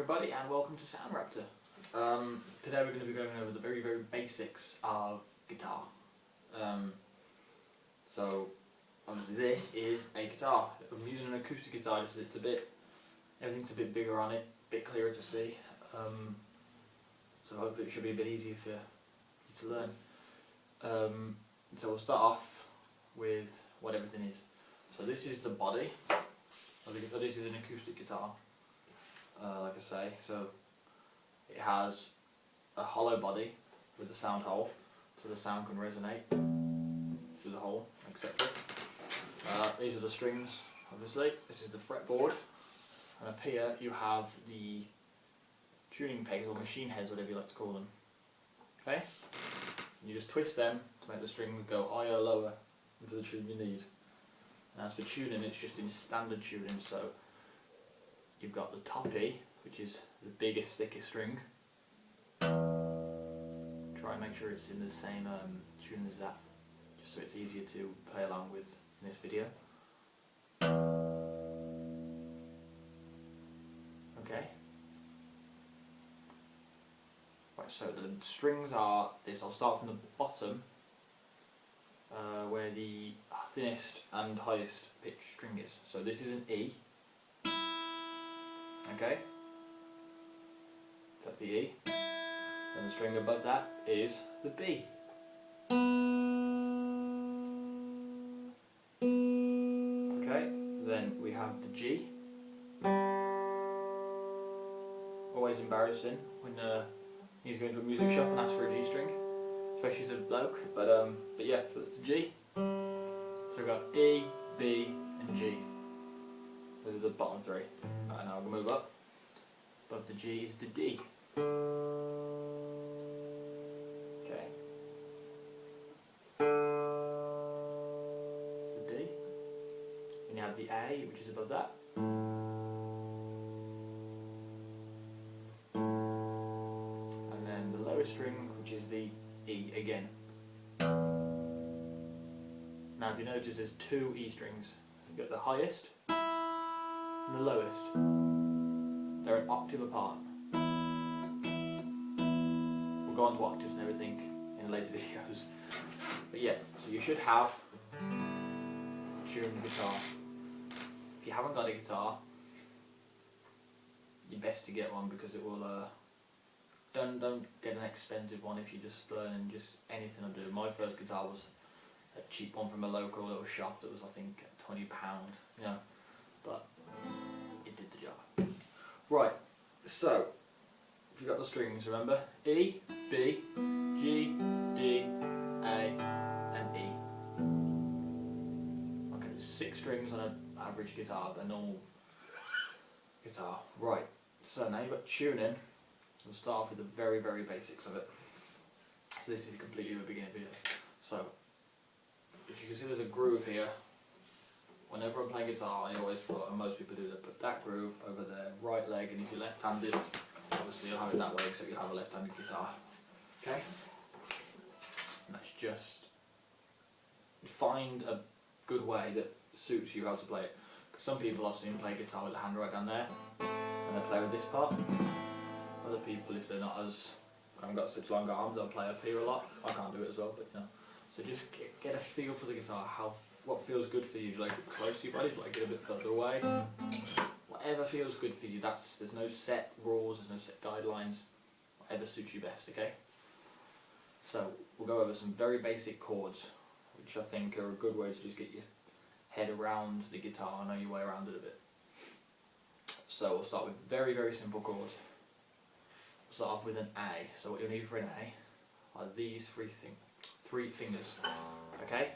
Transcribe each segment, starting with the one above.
everybody and welcome to Sound Raptor. Today we're going to be going over the very basics of guitar. This is a guitar. I'm using an acoustic guitar, just everything's a bit bigger on it, a bit clearer to see. So hopefully it should be a bit easier for you to learn. So we'll start off with what everything is. So this is the body. This is an acoustic guitar. Like I say, so it has a hollow body with a sound hole, so the sound can resonate through the hole, etc. These are the strings, obviously. This is the fretboard, and up here you have the tuning pegs or machine heads, whatever you like to call them. Okay, you just twist them to make the string go higher or lower into the tune you need. And as for tuning, it's just in standard tuning. So you've got the top E, which is the biggest, thickest string. Try and make sure it's in the same tune as that, just so it's easier to play along with in this video. Okay. Right, so the strings are this. I'll start from the bottom, where the thinnest and highest pitch string is. So this is an E. Okay, so that's the E, and the string above that is the B. Okay, then we have the G. Always embarrassing when you go into a music shop and ask for a G string, especially as a bloke, but yeah, so that's the G. So we've got E, B and G. Those are the bottom three. Right, now we'll move up. Above the G is the D. Okay. It's the D. And you have the A, which is above that. And then the lowest string, which is the E again. Now if you notice, there's two E strings. You've got the highest and the lowest. They're an octave apart. We'll go on to octaves and everything in later videos. But yeah, so you should have a tuned guitar. If you haven't got a guitar, you're best to get one, because it will don't get an expensive one if you're just learning just anything to do. My first guitar was a cheap one from a local little shop that was, I think, £20, you know, but it did the job. Right, so if you've got the strings, remember, E, B, G, D, A and E. Okay, there's 6 strings on an average guitar, a normal guitar. Right, so now you've got tuning. We'll start off with the very basics of it. So this is completely a beginner video. So if you can see, there's a groove here. Whenever I'm playing guitar, I always put, and most people do that, put that groove over their right leg, and if you're left-handed, obviously you'll have it that way, except you'll have a left-handed guitar. Okay? And that's just, find a good way that suits you how to play it. Because some people I've seen play guitar with the hand right down there, and they play with this part. Other people, if they're not as, haven't got such long arms, they'll play up here a lot. I can't do it as well, but you know. So just get a feel for the guitar, what feels good for you. Do you like it close to your body? Do you like it a bit further away? Whatever feels good for you. There's no set rules, there's no set guidelines. Whatever suits you best, okay? So we'll go over some very basic chords, which I think are a good way to just get your head around the guitar, know your way around it a bit. So we'll start with very simple chords. We'll start off with an A. So what you'll need for an A are these three fingers, okay?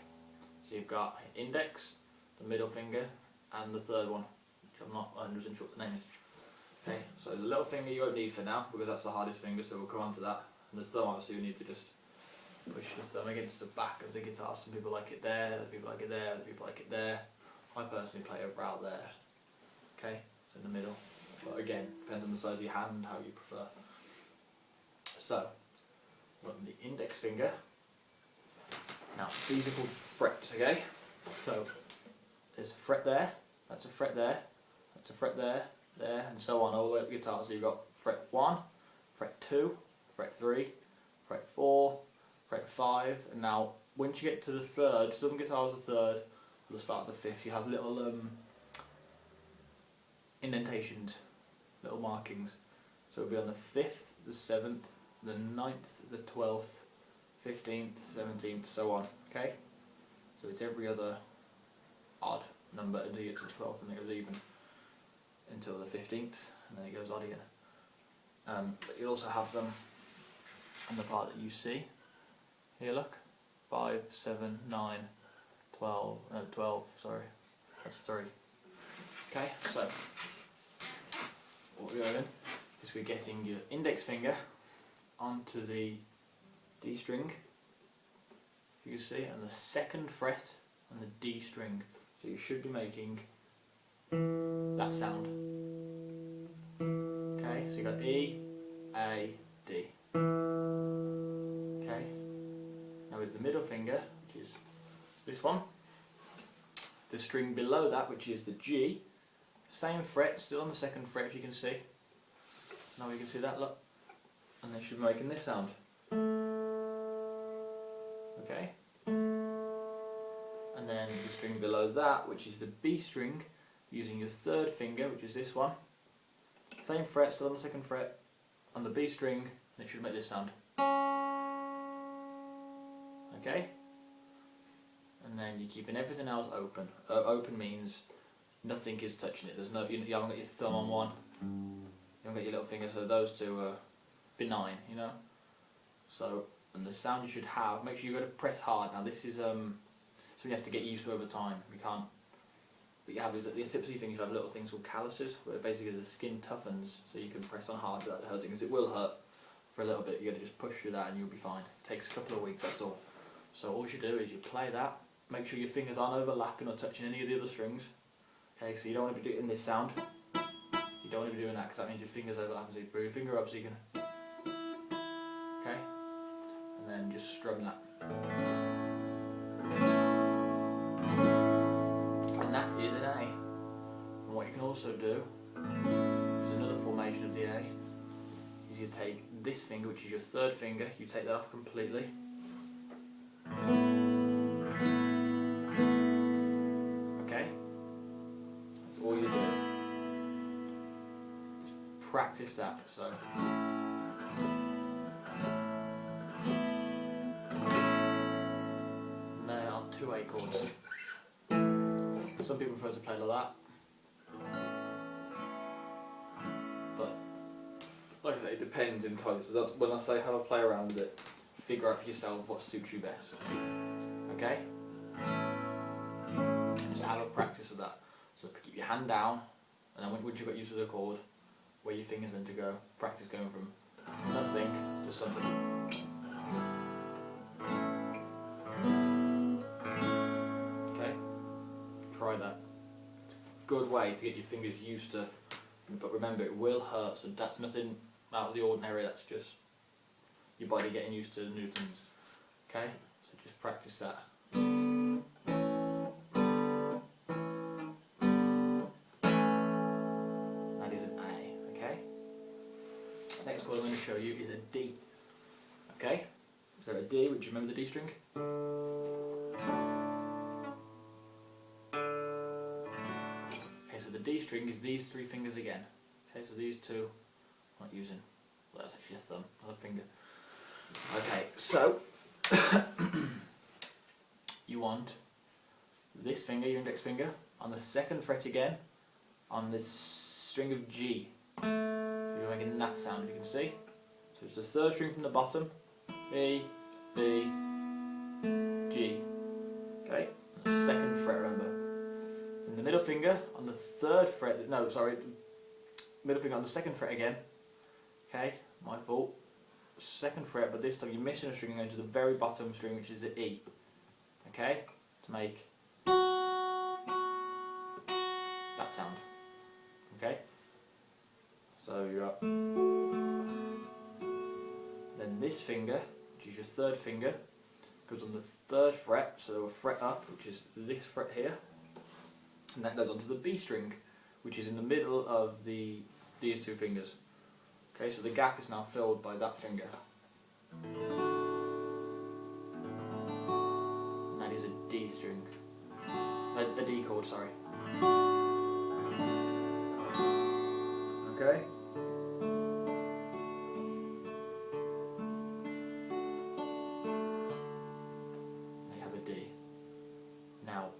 So you've got index, the middle finger, and the third one, which I'm not 100% sure what the name is. Okay, so the little finger you won't need for now, because that's the hardest finger, so we'll come on to that. And the thumb, obviously, you need to just push the thumb against the back of the guitar. Some people like it there, other people like it there, other people like it there. I personally play over out there. Okay, so in the middle. But again, depends on the size of your hand, how you prefer. So, we've got the index finger. Now, these are called frets, okay? So, there's a fret there, that's a fret there, that's a fret there, there, and so on all the way up the guitar. So you've got fret 1, fret 2, fret 3, fret 4, fret 5, and now once you get to the third, some guitars are third, at the start of the fifth, you have little indentations, little markings. So it'll be on the 5th, the 7th, the 9th, the 12th, 15th, 17th, so on, okay? So it's every other odd number until you get to the 12th, and it goes even until the 15th, and then it goes odd again. But you'll also have them on the part that you see. Here, look. 5, 7, 9, 12, 12, sorry. That's 3. Okay, so what we're doing is we're getting your index finger onto the D string, you can see, and the 2nd fret on the D string. So you should be making that sound. Okay, so you got E, A, D. Okay, now with the middle finger, which is this one, the string below that, which is the G, same fret, still on the 2nd fret if you can see. Now you can see that, look, and they should be making this sound. Okay, and then the string below that, which is the B string, using your 3rd finger, which is this one, same fret, still on the 2nd fret, on the B string, and it should make this sound. Okay, and then you're keeping everything else open. Open means nothing is touching it. There's no, you haven't got your thumb on one, you haven't got your little finger, so those two are benign, you know. So, and the sound you should have, make sure you got to press hard. Now this is something you have to get used to over time. You can't. What you have is at the tips of your fingers you have little things called calluses, where basically the skin toughens, so you can press on hard without hurting. Because it will hurt for a little bit. You got to just push through that, and you'll be fine. It takes a couple of weeks. That's all. So all you do is you play that. Make sure your fingers aren't overlapping or touching any of the other strings. Okay, so you don't want to be doing this sound. You don't want to be doing that because that means your fingers overlap. So you put your finger up so you can. Okay, and then just strum that. And that is an A. And what you can also do is another formation of the A. Is you take this finger, which is your 3rd finger, you take that off completely. Okay? That's all you do. Just practice that. So. And there are 2 A chords. Some people prefer to play like that. But, like I say, it depends entirely. So that's when I say have a play around with it, figure out for yourself what suits you best. Okay? So have a practice of that. So keep your hand down, and then once you've got used to the chord, where your finger's meant to go, practice going from nothing to something. Okay? Try that. It's a good way to get your fingers used to, but remember it will hurt, so that's nothing out of the ordinary, that's just your body getting used to the new things. Okay? So just practice that. That is an A, okay? Next chord I'm going to show you is a D. Okay? So a D, which you remember the D string? Okay, so the D string is these 3 fingers again. Okay, so these 2 I'm not using, well that's actually a thumb, not a finger. Okay, so you want this finger, your index finger, on the 2nd fret again, on this string of G. So you're making that sound, you can see. So it's the 3rd string from the bottom, E, B, G. Okay, and the 2nd fret, remember. And the middle finger on the 3rd fret, no, sorry, middle finger on the 2nd fret again. Okay, my fault. 2nd fret, but this time you're missing a string and going to the very bottom string, which is the E. Okay, to make that sound. Okay, so you're up. Then this finger, which is your 3rd finger, goes on the 3rd fret, so a fret up, which is this fret here, and that goes onto the B string, which is in the middle of these two fingers. Okay, so the gap is now filled by that finger. And that is a D string. A D chord, sorry. Okay? They have a D. Now,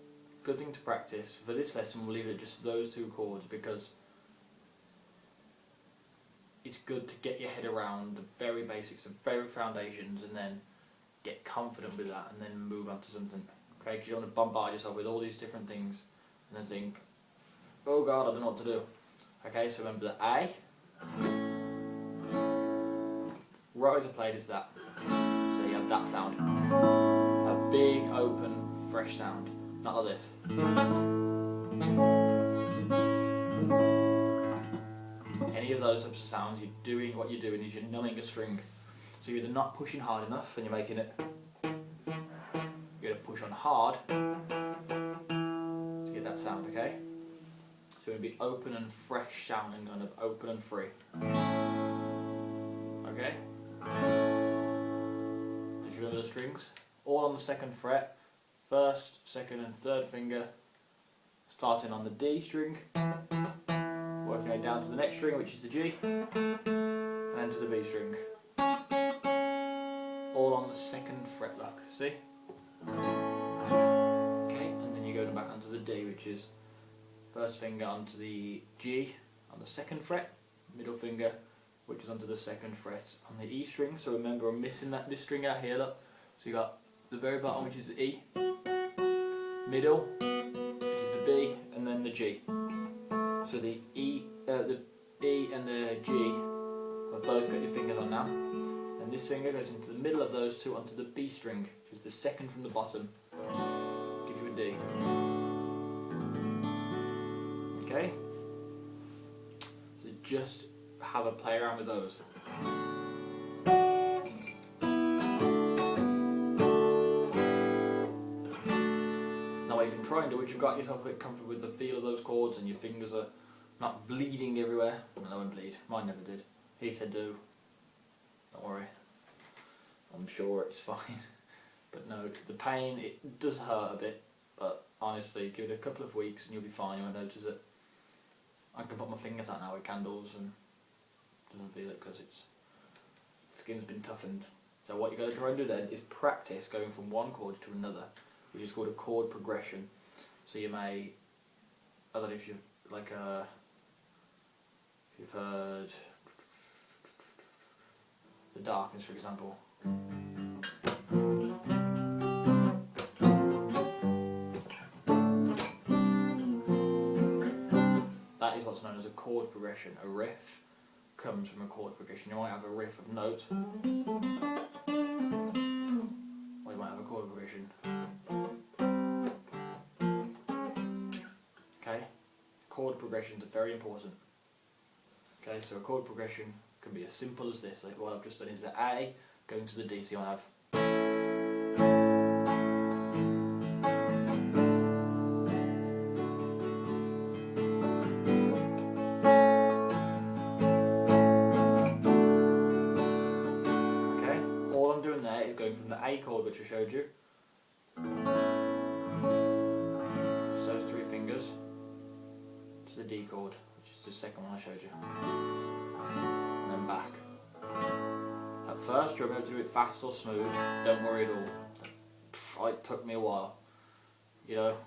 good thing to practice. For this lesson we'll leave it just those two chords because it's good to get your head around the very basics, the very foundations, and then get confident with that and then move on to something. Okay, because you don't want to bombard yourself with all these different things and then think, oh God, I don't know what to do. Okay, so remember the A. Right to play is that. So you have that sound. A big, open, fresh sound. Not like this. Any of those types of sounds, what you're doing is you're numbing a string. So you're either not pushing hard enough and you're making it. You're going to push on hard to get that sound, okay? So it'll be open and fresh sounding, kind of open and free. Okay? If you remember the strings, all on the second fret, first, second and third finger, starting on the D string, working way down to the next string, which is the G, and then to the B string. All on the second fret, look, see? Okay, and then you go back onto the D, which is first finger onto the G on the second fret, middle finger, which is onto the second fret on the E string. So remember, I'm missing this string out here, look. So you got the very bottom, which is the E, middle, which is the B, and then the G. So the E and the G have both got your fingers on now. And this finger goes into the middle of those two onto the B string, which is the second from the bottom. Give you a D. Okay? So just have a play around with those. Now what you can try and do, once you've got yourself a bit comfortable with the feel of those chords and your fingers are not bleeding everywhere. Well, I won't bleed. Mine never did. He said do. Don't worry. I'm sure it's fine. But no, the pain, it does hurt a bit. But honestly, give it a couple of weeks and you'll be fine. You won't notice it. I can put my fingers out now with candles and doesn't feel it because the skin's been toughened. So what you got to try and do then is practice going from one chord to another, which is called a chord progression. So you may, I don't know if you've you've heard The Darkness, for example. That is what's known as a chord progression. A riff comes from a chord progression. You might have a riff of notes, or you might have a chord progression. Okay? Chord progressions are very important. Okay, so a chord progression can be as simple as this. Like what I've just done is the A going to the D, so you'll have. Okay, all I'm doing there is going from the A chord, which I showed you, those three fingers, to the D chord, which is the second one I showed you, and then back. At first you'll be able to do it fast or smooth, don't worry at all. It took me a while, you know.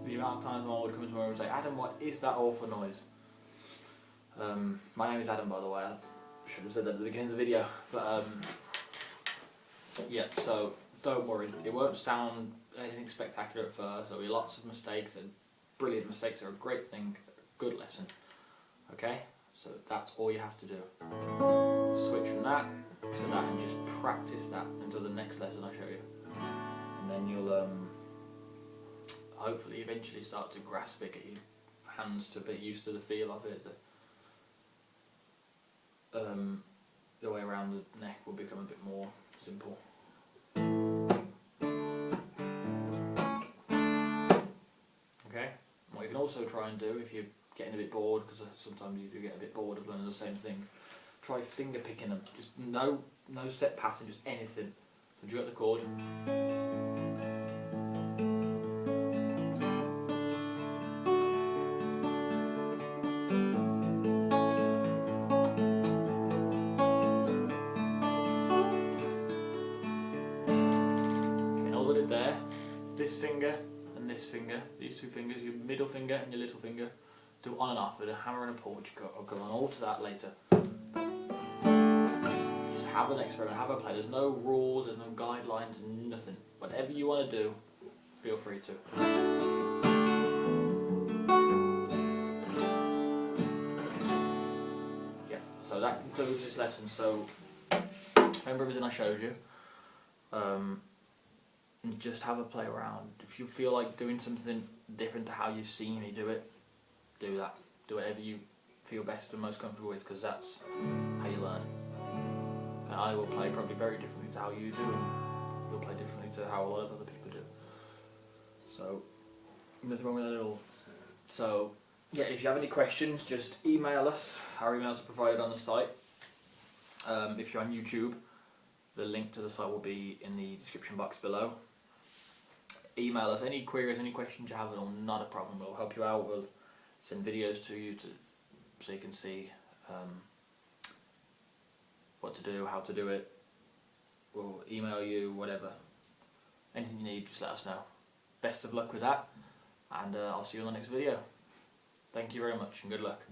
The amount of times my mum would come into my room and say, Adam, what is that awful noise? My name is Adam, by the way. I should have said that at the beginning of the video, but yeah, so don't worry, it won't sound anything spectacular at first. There'll be lots of mistakes, and brilliant mistakes are a great thing, a good lesson. Okay, so that's all you have to do. Switch from that to that and just practice that until the next lesson I show you, and then you'll hopefully eventually start to grasp it, get your hands to get used to the feel of it. The way around the neck will become a bit more simple. Okay, what you also try and do if you're getting a bit bored, because sometimes you do get a bit bored of learning the same thing, try finger picking them. Just no set pattern, just anything. So do you got the chord? Okay, hold it there. This finger and this finger, these two fingers, your middle finger and your little finger, do on and off with a hammer and a pull, which I'll go on all to that later. Just have an experiment, have a play. There's no rules, there's no guidelines, nothing. Whatever you want to do, feel free to. Yeah, so that concludes this lesson. So remember everything I showed you. And just have a play around. If you feel like doing something different to how you've seen me do it, do that. Do whatever you feel best and most comfortable with, because that's how you learn. And I will play probably very differently to how you do, and you'll play differently to how a lot of other people do. So, nothing wrong with that at all. So, yeah, if you have any questions, just email us. Our emails are provided on the site. If you're on YouTube, the link to the site will be in the description box below. Email us any queries, any questions you have at all, not a problem. We'll help you out. We'll send videos to you so you can see what to do, how to do it. We'll email you, whatever. Anything you need, just let us know. Best of luck with that, and I'll see you on the next video. Thank you very much and good luck.